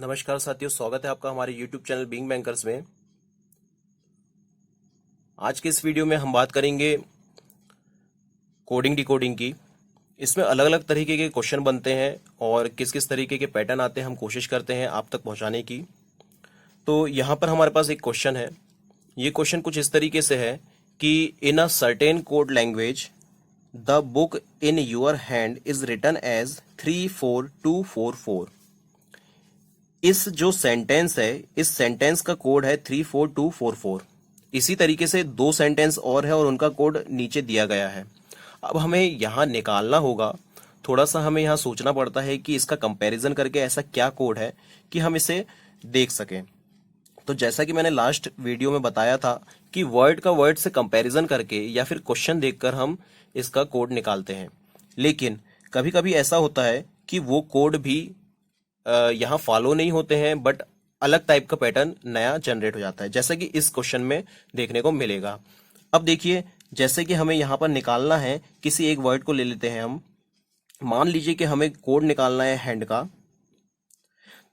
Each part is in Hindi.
नमस्कार साथियों, स्वागत है आपका हमारे YouTube चैनल बीइंग बैंकर्स में। आज के इस वीडियो में हम बात करेंगे कोडिंग डिकोडिंग की। इसमें अलग अलग तरीके के क्वेश्चन बनते हैं और किस किस तरीके के पैटर्न आते हैं हम कोशिश करते हैं आप तक पहुंचाने की। तो यहाँ पर हमारे पास एक क्वेश्चन है। ये क्वेश्चन कुछ इस तरीके से है कि in a certain code language the book in your hand is written as 34244। इस जो सेंटेंस है, इस सेंटेंस का कोड है 34244। इसी तरीके से दो सेंटेंस और है और उनका कोड नीचे दिया गया है। अब हमें यहाँ निकालना होगा, थोड़ा सा हमें यहाँ सोचना पड़ता है कि इसका कंपैरिजन करके ऐसा क्या कोड है कि हम इसे देख सकें। तो जैसा कि मैंने लास्ट वीडियो में बताया था कि वर्ड का वर्ड से कंपैरिजन करके या फिर क्वेश्चन देखकर हम इसका कोड निकालते हैं। लेकिन कभी कभी ऐसा होता है कि वो कोड भी यहाँ फॉलो नहीं होते हैं, बट अलग टाइप का पैटर्न नया जनरेट हो जाता है, जैसे कि इस क्वेश्चन में देखने को मिलेगा। अब देखिए, जैसे कि हमें यहाँ पर निकालना है, किसी एक वर्ड को ले लेते हैं हम। मान लीजिए कि हमें कोड निकालना है हैंड का।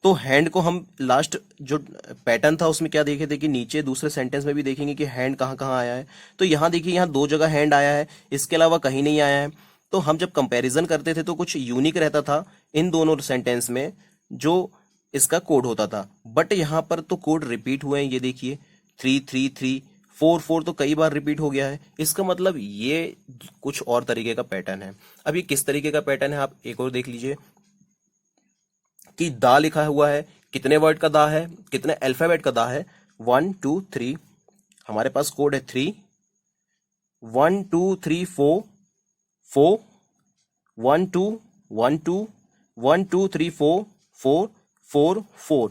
तो हैंड को हम लास्ट जो पैटर्न था उसमें क्या देखे थे कि नीचे दूसरे सेंटेंस में भी देखेंगे कि हैंड कहाँ कहाँ आया है। तो यहाँ देखिए, यहाँ दो जगह हैंड आया है, इसके अलावा कहीं नहीं आया है। तो हम जब कंपैरिजन करते थे तो कुछ यूनिक रहता था इन दोनों सेंटेंस में जो इसका कोड होता था। बट यहाँ पर तो कोड रिपीट हुए हैं। ये देखिए 33344 तो कई बार रिपीट हो गया है। इसका मतलब ये कुछ और तरीके का पैटर्न है। अब ये किस तरीके का पैटर्न है आप एक और देख लीजिए कि दा लिखा हुआ है। कितने वर्ड का दा है, कितने अल्फाबेट का दा है? 1 2 3। हमारे पास कोड है 3 1 2 3 4 4 1 2 1 2 1 2 3 4 4 4 4।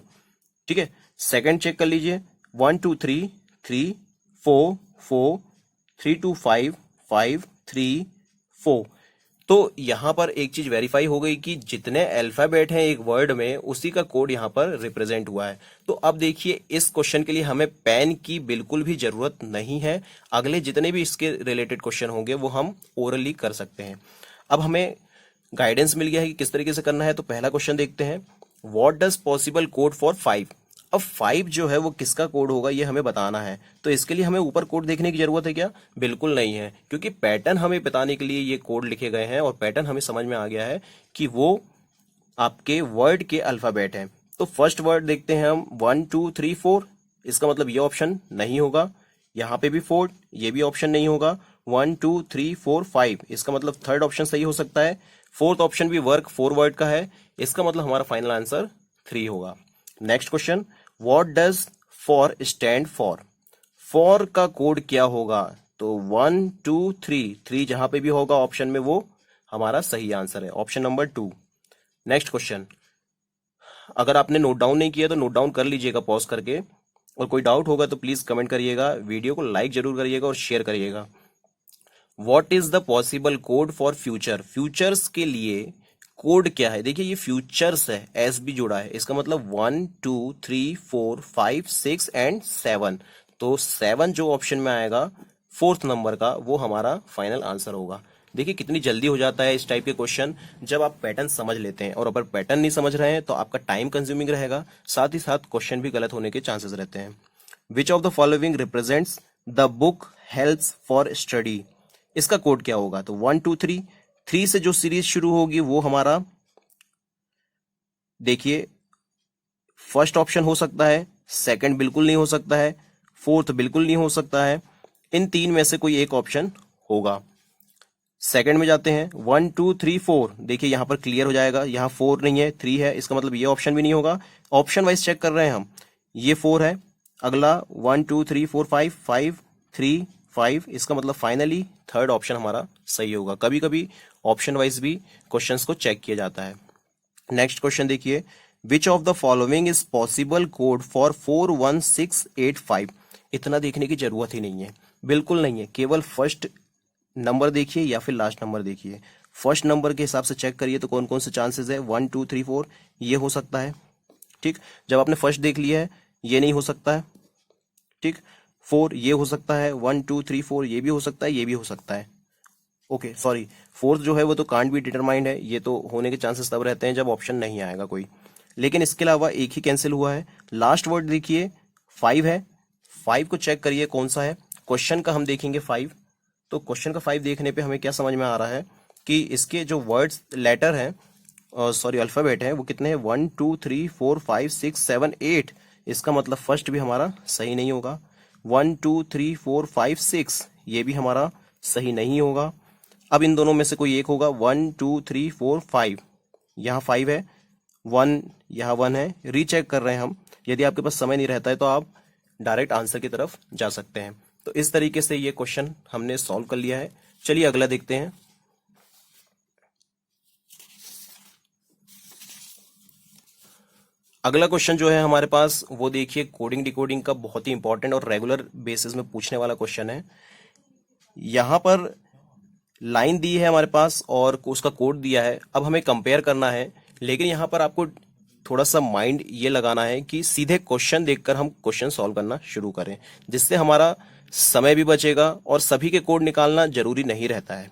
ठीक है, सेकंड चेक कर लीजिए 1 2 3 3 4 4 3 2 5 5 3 4। तो यहां पर एक चीज वेरीफाई हो गई कि जितने अल्फाबेट हैं एक वर्ड में उसी का कोड यहां पर रिप्रेजेंट हुआ है। तो अब देखिए, इस क्वेश्चन के लिए हमें पेन की बिल्कुल भी जरूरत नहीं है। अगले जितने भी इसके रिलेटेड क्वेश्चन होंगे वो हम ओरली कर सकते हैं। अब हमें गाइडेंस मिल गया है कि किस तरीके से करना है। तो पहला क्वेश्चन देखते हैं, what does possible code for 5। अब 5 जो है वो किसका कोड होगा ये हमें बताना है। तो इसके लिए हमें ऊपर कोड देखने की जरूरत है क्या? बिल्कुल नहीं है, क्योंकि पैटर्न हमें बताने के लिए ये कोड लिखे गए हैं और पैटर्न हमें समझ में आ गया है कि वो आपके वर्ड के अल्फाबेट हैं। तो फर्स्ट वर्ड देखते हैं हम 1 2 3 4। इसका मतलब ये ऑप्शन नहीं होगा। यहाँ पे भी 4, ये भी ऑप्शन नहीं होगा। 1 2 3 4 5, इसका मतलब थर्ड ऑप्शन सही हो सकता है। फोर्थ ऑप्शन भी वर्क 4 वर्ड का है, इसका मतलब हमारा फाइनल आंसर 3 होगा। Next question, what does for stand for. For का कोड क्या होगा? तो 1 2 3 जहां पे भी होगा ऑप्शन में वो हमारा सही आंसर है, ऑप्शन नंबर 2। नेक्स्ट क्वेश्चन, अगर आपने नोट डाउन नहीं किया तो नोट डाउन कर लीजिएगा पॉज करके, और कोई डाउट होगा तो प्लीज कमेंट करिएगा, वीडियो को लाइक जरूर करिएगा और शेयर करिएगा। What is the possible code for future. Futures के लिए कोड क्या है? देखिए, ये फ्यूचर्स है, एस भी जुड़ा है, इसका मतलब 1 2 3 4 5 6 एंड 7। तो 7 जो ऑप्शन में आएगा फोर्थ नंबर का वो हमारा फाइनल आंसर होगा। देखिए कितनी जल्दी हो जाता है इस टाइप के क्वेश्चन जब आप पैटर्न समझ लेते हैं। और अगर पैटर्न नहीं समझ रहे हैं तो आपका टाइम कंज्यूमिंग रहेगा, साथ ही साथ क्वेश्चन भी गलत होने के चांसेस रहते हैं। Which of the following represents the book helps for study. इसका कोड क्या होगा? तो 1 2 3 से जो सीरीज शुरू होगी वो हमारा, देखिए, फर्स्ट ऑप्शन हो सकता है, सेकंड बिल्कुल नहीं हो सकता है, फोर्थ बिल्कुल नहीं हो सकता है। इन तीन में से कोई एक ऑप्शन होगा। सेकंड में जाते हैं 1 2 3 4। देखिए यहां पर क्लियर हो जाएगा, यहां 4 नहीं है 3 है, इसका मतलब ये ऑप्शन भी नहीं होगा। ऑप्शन वाइज चेक कर रहे हैं हम, ये 4 है, अगला 1 2 3 4 5 5 3 5, इसका मतलब फाइनली थर्ड ऑप्शन हमारा सही होगा। कभी कभी ऑप्शन वाइज भी क्वेश्चंस को चेक किया जाता है। नेक्स्ट क्वेश्चन देखिए, which of the following is possible code for 41685। इतना देखने की जरूरत ही नहीं है, बिल्कुल नहीं है। केवल फर्स्ट नंबर देखिए या फिर लास्ट नंबर देखिए। फर्स्ट नंबर के हिसाब से चेक करिए तो कौन कौन से चांसेस है। 1 2 3 4 ये हो सकता है, ठीक। जब आपने फर्स्ट देख लिया है ये नहीं हो सकता है, ठीक। 4 ये हो सकता है, 1 2 3 4 ये भी हो सकता है, ये भी हो सकता है। ओके सॉरी, फोर्थ जो है वो तो कांट बी डिटरमाइंड है, ये तो होने के चांसेस तब रहते हैं जब ऑप्शन नहीं आएगा कोई। लेकिन इसके अलावा एक ही कैंसिल हुआ है। लास्ट वर्ड देखिए 5 है, 5 को चेक करिए कौन सा है। क्वेश्चन का हम देखेंगे 5, तो क्वेश्चन का 5 देखने पे हमें क्या समझ में आ रहा है कि इसके जो वर्ड्स लेटर हैं, सॉरी अल्फाबेट है, वो कितने हैं, 1 2 3 4 5 6 7 8। इसका मतलब फर्स्ट भी हमारा सही नहीं होगा। 1 2 3 4 5 6 ये भी हमारा सही नहीं होगा। अब इन दोनों में से कोई एक होगा। 1 2 3 4 5, यहाँ 5 है, 1 यहाँ 1 है, रीचेक कर रहे हैं हम। यदि आपके पास समय नहीं रहता है तो आप डायरेक्ट आंसर की तरफ जा सकते हैं। तो इस तरीके से ये क्वेश्चन हमने सॉल्व कर लिया है। चलिए अगला देखते हैं। अगला क्वेश्चन जो है हमारे पास, वो देखिए कोडिंग डिकोडिंग का बहुत ही इंपॉर्टेंट और रेगुलर बेसिस में पूछने वाला क्वेश्चन है। यहां पर लाइन दी है हमारे पास और उसका कोड दिया है। अब हमें कंपेयर करना है, लेकिन यहाँ पर आपको थोड़ा सा माइंड ये लगाना है कि सीधे क्वेश्चन देखकर हम क्वेश्चन सॉल्व करना शुरू करें, जिससे हमारा समय भी बचेगा और सभी के कोड निकालना जरूरी नहीं रहता है।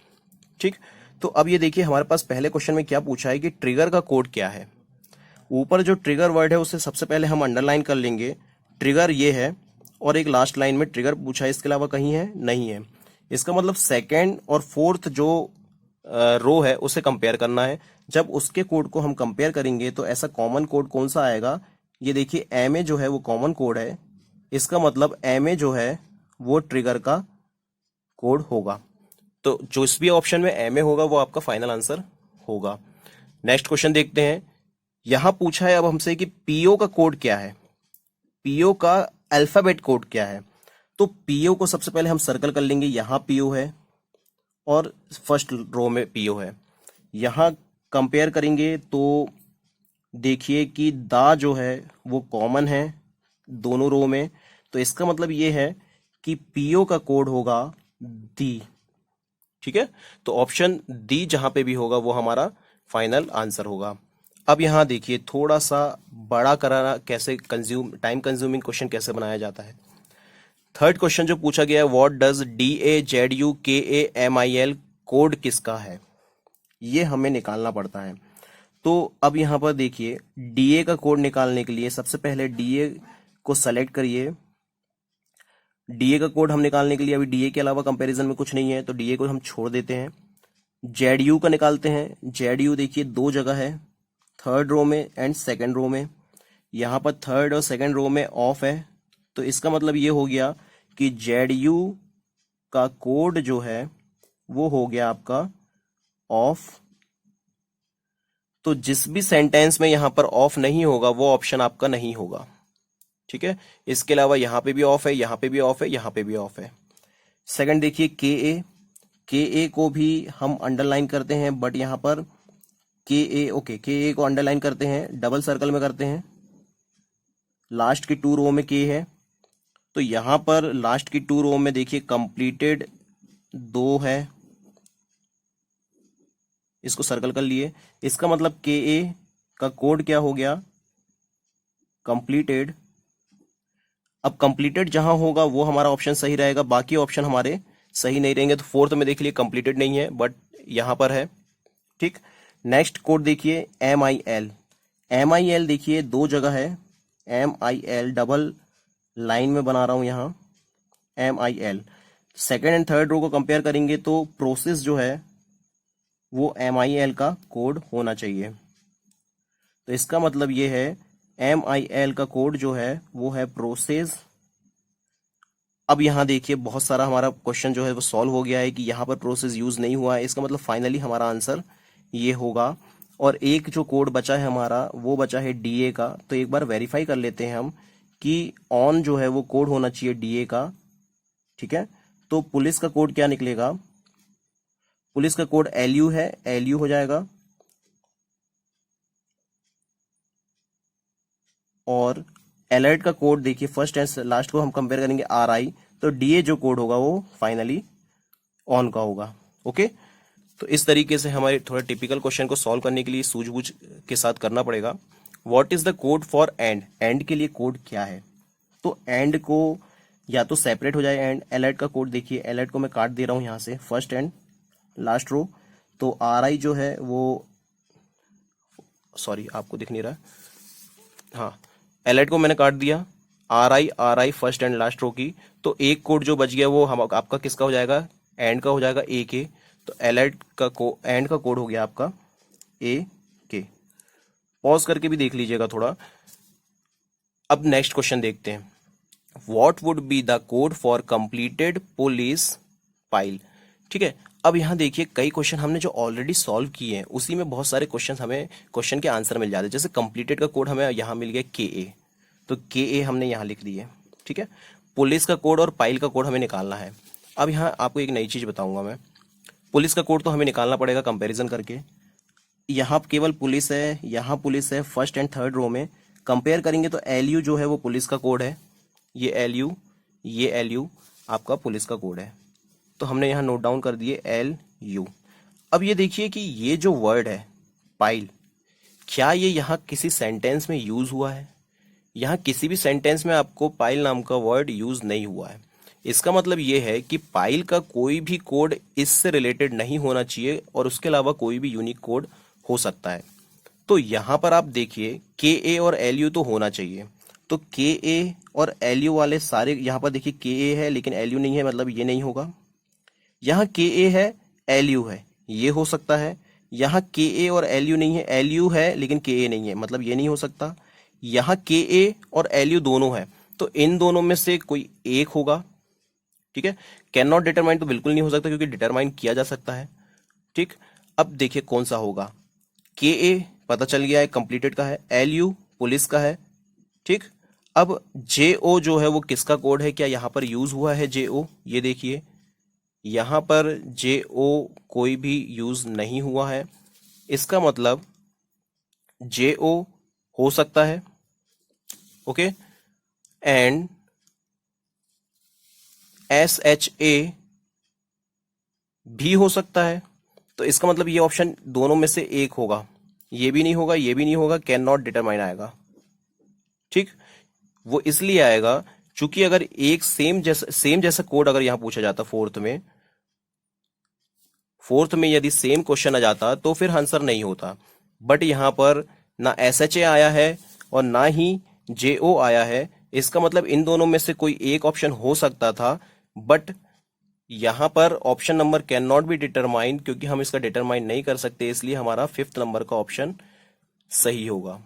ठीक, तो अब ये देखिए हमारे पास पहले क्वेश्चन में क्या पूछा है कि ट्रिगर का कोड क्या है। ऊपर जो ट्रिगर वर्ड है उसे सबसे पहले हम अंडरलाइन कर लेंगे। ट्रिगर ये है, और एक लास्ट लाइन में ट्रिगर पूछा है, इसके अलावा कहीं है नहीं है। इसका मतलब सेकंड और फोर्थ जो रो है उसे कंपेयर करना है। जब उसके कोड को हम कंपेयर करेंगे तो ऐसा कॉमन कोड कौन सा आएगा, ये देखिए एम ए जो है वो कॉमन कोड है। इसका मतलब एम ए जो है वो ट्रिगर का कोड होगा। तो जो इस भी ऑप्शन में एम ए होगा वो आपका फाइनल आंसर होगा। नेक्स्ट क्वेश्चन देखते हैं। यहां पूछा है अब हमसे कि पीओ का कोड क्या है, पीओ का अल्फाबेट कोड क्या है। तो पीओ को सबसे पहले हम सर्कल कर लेंगे। यहां पीओ है और फर्स्ट रो में पीओ है। यहां कंपेयर करेंगे तो देखिए कि दा जो है वो कॉमन है दोनों रो में। तो इसका मतलब ये है कि पीओ का कोड होगा दी। ठीक है, तो ऑप्शन डी जहां पे भी होगा वो हमारा फाइनल आंसर होगा। अब यहां देखिए थोड़ा सा बड़ा कराना कैसे, टाइम कंज्यूमिंग क्वेश्चन कैसे बनाया जाता है। थर्ड क्वेश्चन जो पूछा गया है, व्हाट डज DAZUKAMIL कोड किसका है, ये हमें निकालना पड़ता है। तो अब यहां पर देखिए डीए का कोड निकालने के लिए सबसे पहले डीए को सेलेक्ट करिए। डीए का कोड हम निकालने के लिए, अभी डीए के अलावा कंपैरिजन में कुछ नहीं है तो डीए को हम छोड़ देते हैं। जेडयू का निकालते हैं। जेडयू देखिए दो जगह है, थर्ड रो में एंड सेकंड रो में। यहाँ पर थर्ड और सेकंड रो में ऑफ है, तो इसका मतलब ये हो गया कि जेडयू का कोड जो है वो हो गया आपका ऑफ। तो जिस भी सेंटेंस में यहां पर ऑफ नहीं होगा वो ऑप्शन आपका नहीं होगा। ठीक है, इसके अलावा यहां पे भी ऑफ है, यहां पे भी ऑफ है, यहां पे भी ऑफ है। सेकंड देखिए के ए को भी हम अंडरलाइन करते हैं, बट यहां पर के ए को अंडरलाइन करते हैं, डबल सर्कल में करते हैं। लास्ट की टू रो में के है, तो यहां पर लास्ट की टू रो में देखिए कंप्लीटेड 2 है, इसको सर्कल कर लिए। इसका मतलब के ए का कोड क्या हो गया, कंप्लीटेड। अब कंप्लीटेड जहां होगा वो हमारा ऑप्शन सही रहेगा, बाकी ऑप्शन हमारे सही नहीं रहेंगे। तो फोर्थ में देख लिए कंप्लीटेड नहीं है, बट यहां पर है। ठीक, नेक्स्ट कोड देखिए MIL। MIL देखिए दो जगह है, MIL डबल लाइन में बना रहा हूं यहां MIL। Second and third row को कंपेयर करेंगे तो प्रोसेस जो है वो MIL का कोड होना चाहिए। तो इसका मतलब ये है MIL का कोड जो है वो है प्रोसेस। अब यहां देखिए बहुत सारा हमारा क्वेश्चन जो है वो सॉल्व हो गया है कि यहाँ पर प्रोसेस यूज नहीं हुआ है। इसका मतलब फाइनली हमारा आंसर ये होगा। और एक जो कोड बचा है हमारा वो बचा है डीए का। तो एक बार वेरीफाई कर लेते हैं हम कि ऑन जो है वो कोड होना चाहिए डीए का। ठीक है, तो पुलिस का कोड क्या निकलेगा, पुलिस का कोड LU है, LU हो जाएगा। और अलर्ट का कोड देखिए फर्स्ट एंड लास्ट को हम कंपेयर करेंगे RI, तो डीए जो कोड होगा वो फाइनली ऑन का होगा। ओके, तो इस तरीके से हमारे थोड़ा टिपिकल क्वेश्चन को सॉल्व करने के लिए सूझबूझ के साथ करना पड़ेगा। What is the code for and, and के लिए कोड क्या है। तो एंड को या तो सेपरेट हो जाए एंड। अलर्ट का कोड देखिए, अलर्ट को मैं काट दे रहा हूं यहां से, फर्स्ट एंड लास्ट रो। तो RI जो है वो, सॉरी आपको दिख नहीं रहा, हाँ, एलाइड को मैंने काट दिया, R I first and last row की, तो एक कोड जो बच गया वो हम आपका किसका हो जाएगा, एंड का हो जाएगा, ए के। तो एलाइड का एंड का कोड हो गया आपका ए के। पॉज करके भी देख लीजिएगा थोड़ा। अब नेक्स्ट क्वेश्चन देखते हैं, what would be the code for completed police pile. ठीक है, अब यहाँ देखिए कई क्वेश्चन हमने जो ऑलरेडी सॉल्व किए हैं उसी में बहुत सारे क्वेश्चन हमें क्वेश्चन के आंसर मिल जाते हैं। जैसे कंप्लीटेड का कोड हमें यहाँ मिल गया के ए, तो के ए हमने यहाँ लिख दिए। ठीक है, पुलिस का कोड और पाइल का कोड हमें निकालना है। अब यहाँ आपको एक नई चीज बताऊंगा मैं। पुलिस का कोड तो हमें निकालना पड़ेगा कंपैरिजन करके। यहाँ केवल पुलिस है, यहाँ पुलिस है, फर्स्ट एंड थर्ड रो में कंपेयर करेंगे तो एल यू जो है वो पुलिस का कोड है, ये एल यू, ये एल यू आपका पुलिस का कोड है। तो हमने यहाँ नोट डाउन कर दिए एल यू। अब ये देखिए कि ये जो वर्ड है पाइल, क्या ये यहाँ किसी सेंटेंस में यूज हुआ है? यहाँ किसी भी सेंटेंस में आपको पाइल नाम का वर्ड यूज नहीं हुआ है। इसका मतलब ये है कि पाइल का कोई भी कोड इससे रिलेटेड नहीं होना चाहिए और उसके अलावा कोई भी यूनिक कोड हो सकता है। तो यहाँ पर आप देखिए के ए और एल यू तो होना चाहिए, तो के ए और एल यू वाले सारे, यहाँ पर देखिए के ए है लेकिन एल यू नहीं है, मतलब ये नहीं होगा। यहाँ के ए है, एल यू है, ये हो सकता है। यहाँ के ए और एल यू नहीं है, एल यू है लेकिन के ए नहीं है, मतलब ये नहीं हो सकता। यहाँ के ए और एल यू दोनों है, तो इन दोनों में से कोई एक होगा। ठीक है, कैन नॉट डिटरमाइन तो बिल्कुल नहीं हो सकता क्योंकि डिटरमाइन किया जा सकता है। ठीक, अब देखिए कौन सा होगा। के ए पता चल गया है कंप्लीटेड का है, एल यू पुलिस का है। ठीक, अब जे ओ जो है वो किसका कोड है, क्या यहाँ पर यूज हुआ है जे ओ? ये देखिए यहाँ पर जे ओ कोई भी यूज नहीं हुआ है, इसका मतलब जे ओ हो सकता है। Okay, and S H A भी हो सकता है। तो इसका मतलब ये ऑप्शन दोनों में से एक होगा, ये भी नहीं होगा, ये भी नहीं होगा, कैन नॉट डिटरमाइन आएगा। ठीक, वो इसलिए आएगा चूंकि अगर एक सेम जैसा कोड अगर यहां पूछा जाता फोर्थ में यदि सेम क्वेश्चन आ जाता तो फिर आंसर नहीं होता। बट यहां पर ना एस एच ए आया है और ना ही जे ओ आया है, इसका मतलब इन दोनों में से कोई एक ऑप्शन हो सकता था। बट यहां पर option number can not be determine, क्योंकि हम इसका डिटरमाइन नहीं कर सकते, इसलिए हमारा 5th नंबर का ऑप्शन सही होगा।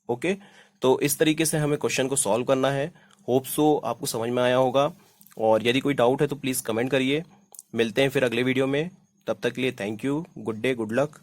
ओके, तो इस तरीके से हमें क्वेश्चन को सॉल्व करना है। होप सो आपको समझ में आया होगा, और यदि कोई डाउट है तो प्लीज कमेंट करिए। मिलते हैं फिर अगले वीडियो में, तब तक के लिए thank you, good day, good luck.